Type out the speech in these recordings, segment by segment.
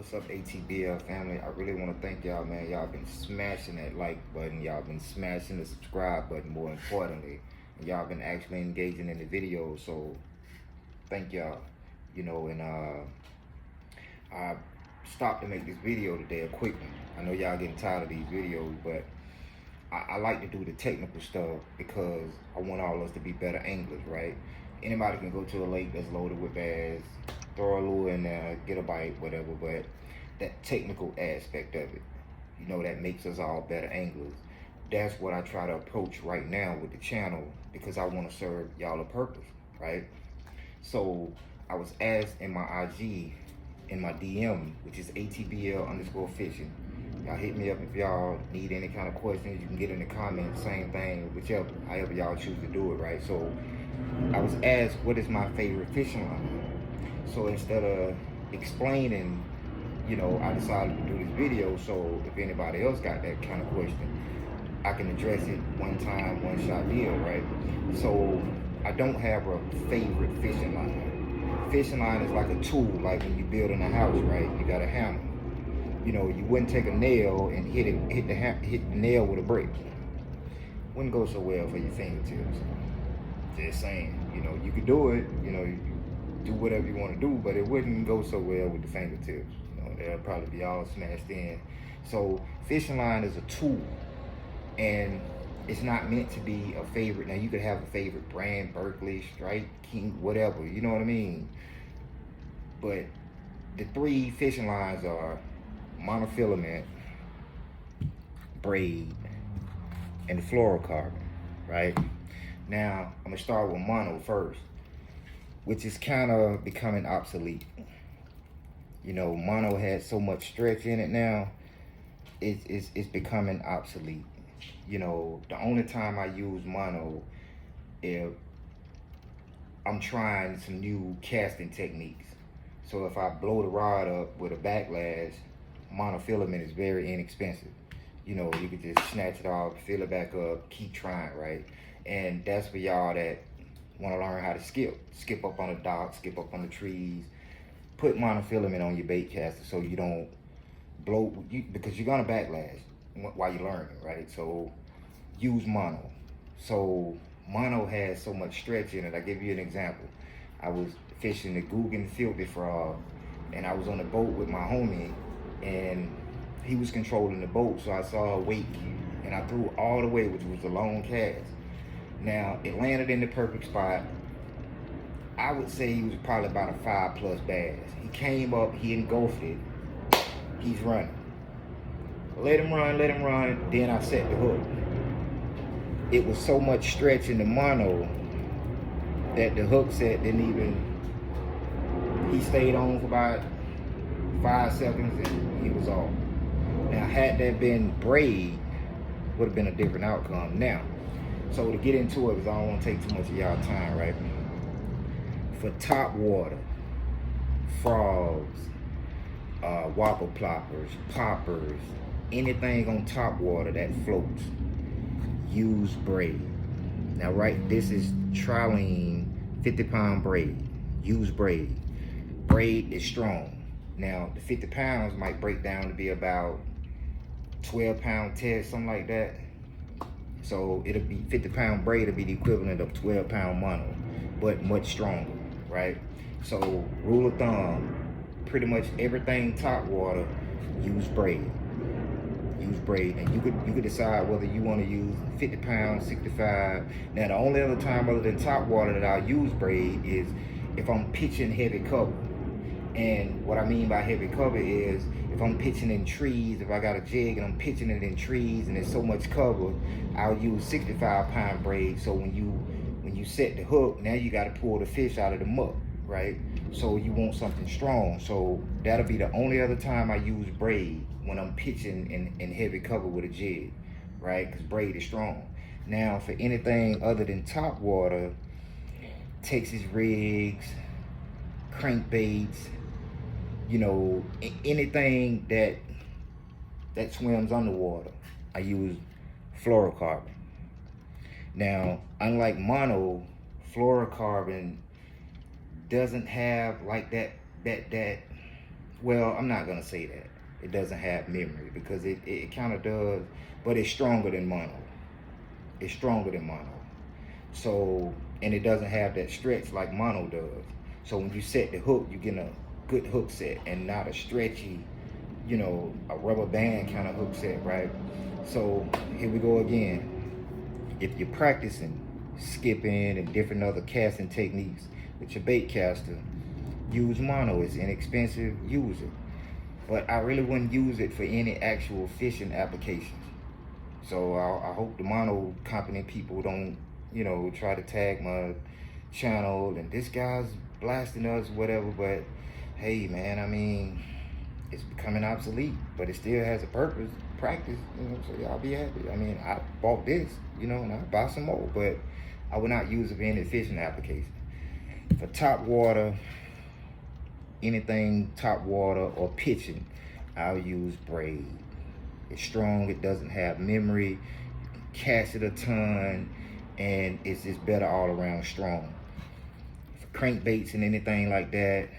What's up, ATBL family? I really want to thank y'all, man. Y'all been smashing that like button. Y'all been smashing the subscribe button, more importantly. And y'all been actually engaging in the videos. So thank y'all. I stopped to make this video today, a quick one. I know y'all getting tired of these videos, but I like to do the technical stuff because I want all of us to be better anglers, right? Anybody can go to a lake that's loaded with bass, throw a lure in there, get a bite, whatever, but that technical aspect of it, that makes us all better anglers. That's what I try to approach right now with the channel because I want to serve y'all a purpose, right? So I was asked in my IG, in my DM, which is ATBL_fishing. Y'all hit me up if y'all need any kind of questions. You can get in the comments, same thing, however y'all choose to do it, right? So I was asked, what is my favorite fishing line? So instead of explaining, I decided to do this video. So if anybody else got that kind of question, I can address it one time, one shot deal, right? So I don't have a favorite fishing line. Fishing line is like a tool, like when you building a house, right? You got a hammer. You wouldn't take a nail and hit the nail with a brick. Wouldn't go so well for your fingertips. Just saying, you could do it, you do whatever you want to do, but it wouldn't go so well with the fingertips. They'll probably be all smashed in. So fishing line is a tool, and it's not meant to be a favorite. Now you could have a favorite brand, Berkeley, Strike, King, whatever, you know what I mean? But the three fishing lines are Monofilament, Braid, and Fluorocarbon, right? Now, I'm gonna start with mono first, which is kind of becoming obsolete. Mono has so much stretch in it now, it's becoming obsolete. The only time I use mono if I'm trying some new casting techniques. So if I blow the rod up with a backlash, monofilament is very inexpensive. You could just snatch it off, fill it back up, keep trying, right? And that's for y'all that want to learn how to skip up on the dock, skip up on the trees. Put monofilament on your bait caster so you don't blow, because you're gonna backlash while you're learning, right? So use mono. So mono has so much stretch in it. I'll give you an example. I was fishing the Guggen filthy frog, and I was on a boat with my homie, and he was controlling the boat, so I saw a wake, and I threw all the way, which was a long cast. Now, it landed in the perfect spot. I would say he was probably about a 5+ bass. He came up, he engulfed it, he's running. Let him run, then I set the hook. It was so much stretch in the mono that the hook set he stayed on for about 5 seconds and he was off. Now, had that been Braid, would have been a different outcome. Now, so to get into it, because I don't want to take too much of y'all time, right? For top water, frogs, whopper ploppers, poppers, anything on top water that floats, use Braid. Now, right, this is trilene 50-pound braid. Use Braid. Braid is strong. Now, the 50 pounds might break down to be about 12-pound test, something like that. So it'll be 50-pound braid will be the equivalent of 12-pound mono, but much stronger, right? So rule of thumb, pretty much everything top water, use Braid. Use Braid, and you could decide whether you want to use 50 pounds, 65. Now, the only other time other than top water that I'll use Braid is if I'm pitching heavy cover. And what I mean by heavy cover is if I'm pitching in trees, if I got a jig and I'm pitching it in trees and there's so much cover, I'll use 65-pound Braid. So when you set the hook, now you got to pull the fish out of the muck, right? So you want something strong. So that'll be the only other time I use Braid, when I'm pitching in heavy cover with a jig, right? Because Braid is strong. Now, for anything other than top water, Texas rigs, crankbaits, anything that swims underwater, I use Fluorocarbon. Now, unlike mono, Fluorocarbon doesn't have like that Well, I'm not gonna say that. It doesn't have memory because it kind of does, but it's stronger than mono. It's stronger than mono. So, and it doesn't have that stretch like mono does. So when you set the hook, you get a good hook set and not a stretchy, a rubber band kind of hook set, right? So here we go again. If you're practicing skipping and different other casting techniques with your bait caster, use mono. It's inexpensive, use it. But I really wouldn't use it for any actual fishing applications. So I hope the mono company people don't, try to tag my channel and this guy's blasting us, whatever. But hey, man, I mean, it's becoming obsolete, but it still has a purpose, practice, so y'all be happy. I mean, I bought this, and I'll buy some more, but I would not use it for any fishing application. For top water, anything top water or pitching, I'll use Braid. It's strong, it doesn't have memory, you can cast it a ton, and it's just better all around strong. For crankbaits and anything like that,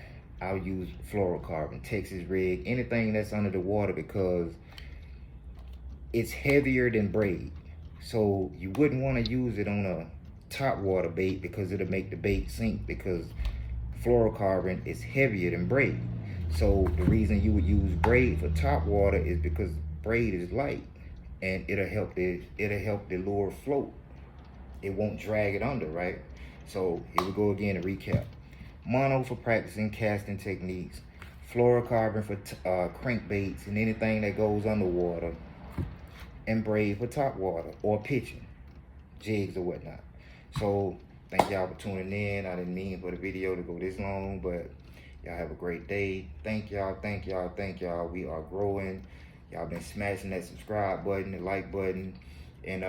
I'll use Fluorocarbon, Texas rig, anything that's under the water, because it's heavier than Braid. So you wouldn't want to use it on a top water bait because it'll make the bait sink, because fluorocarbon is heavier than Braid. So the reason you would use Braid for top water is because Braid is light and it'll help the lure float. It won't drag it under, right? So here we go again to recap. Mono for practicing casting techniques, fluorocarbon for crankbaits and anything that goes underwater, and Braid for top water or pitching, jigs or whatnot. So thank y'all for tuning in. I didn't mean for the video to go this long, but y'all have a great day. Thank y'all, thank y'all, thank y'all. We are growing. Y'all been smashing that subscribe button, the like button, and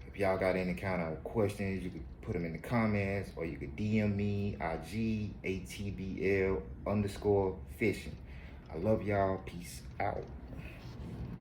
if y'all got any kind of questions, you could put them in the comments, or you could DM me, IG, ATBL_fishing. I love y'all. Peace out.